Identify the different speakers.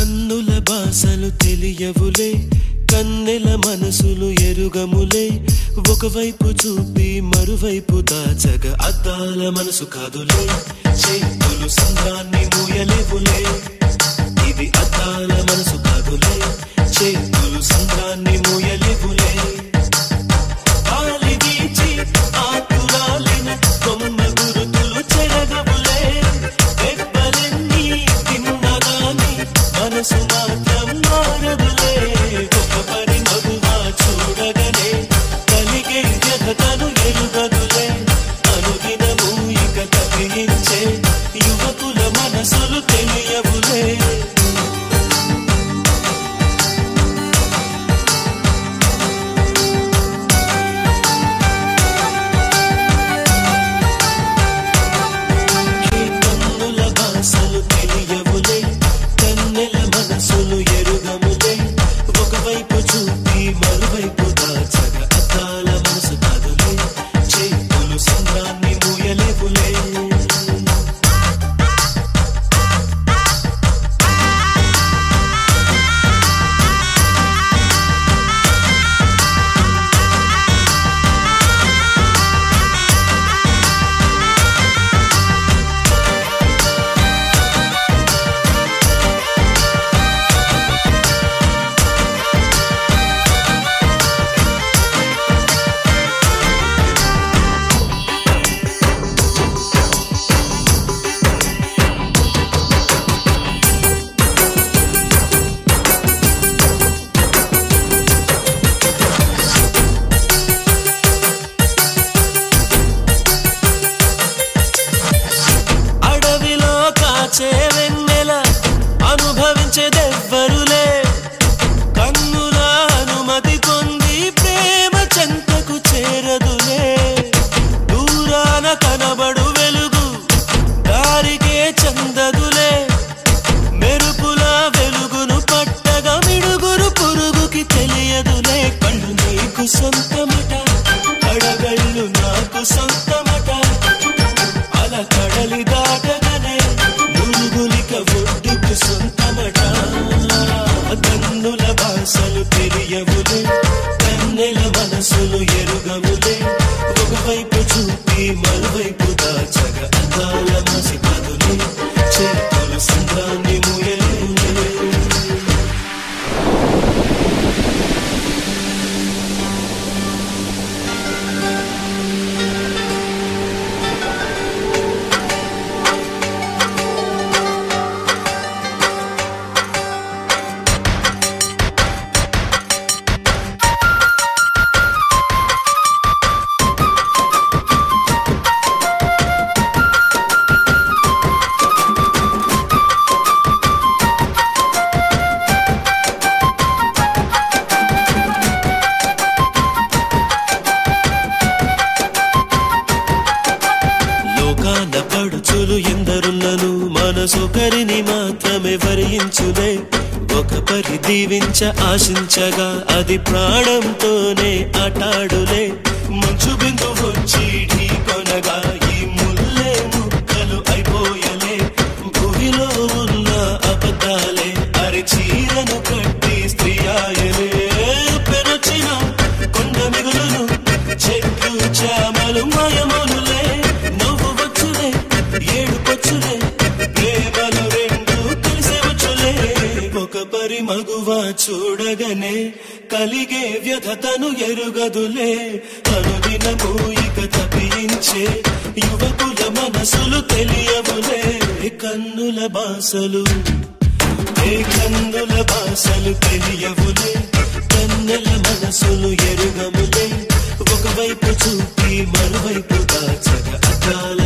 Speaker 1: కన్నుల బాసలు తెలియవులే కన్నెల మనసులు ఎరుగములే ఒకవైపు చూపి మరువైపు దాచగ అద్దాల మనసు కాదులే చేతులు సంద్రాన్ని మూయలేవులే ఇది అద్దాల మనసు కాదులే చేతులు సంద్రాన్ని మూయలేవులే గాలి వీచి ఆకురాలిన కొమ్మ గురుతులు చెరగవులే దెబ్బలెన్ని తిన్నగాని మనసు మాత్రం మారదులే ఒక పని మగువా చూడగనే కలిగే వ్యధతను ఎరుగదులే అనుదినము ఇక తప్పించే యువకుల మనసులు తెలియవులే అనుభవించేదెవ్వరులే కన్నుల అనుమతి పొంది ప్రేమ చెంతకు చేరదులే దూరాన కనబడు వెలుగు దారికే చెందదులే మెరుపుల వెలుగును పట్టగా మిడుగురు పురుగుకి తెలియదులే కళ్ళు నీకు సొంతమట కడగళ్ళు నాకు సొంతమట అలా కడలి దాటగానే మురుగులిక ఒడ్డుకు సొంతమట కన్నుల భాషలు తెలియవులే కన్నెల మనసులు ఎరుగవులే ఒకవైపు చూపి మరువైపు దాచగ అద్దాల మసి కదులే చేతులు సంద్రాన్ని మూయలేవులే పడుచులు ఎందరున్నను మనసొకరిని మాత్రమే వరించులే ఒక పరి దీవించ ఆశించగా అది ప్రాణంతోనే ఆటాడులే మంచు బిందు వచ్చి ఢీకొనగా ఈ ముల్లే ముక్కలు అయిపోయలే భూమిలో ఉన్న అబద్ధాలే అరిచీరను కట్టి స్త్రీ ఆయలే పెరచిన కొండ మిగులును చెట్లు చామలు మాయములులే ఏడుపొచ్చులే ప్రేమలు రెండు కలిసే వచ్చులే ఒక పరి మగువా చూడగనే కలిగే వ్యధతను ఎరుగదులే అనుదినము ఇక తప్పించే యువకుల మనసులు తెలియవులే కన్నుల బాసలు కన్నుల బాసలు తెలియవులే కన్నెల మనసులు ఎరుగములే ఒకవైపు చూపి మరువైపు దాచగ అద్దాల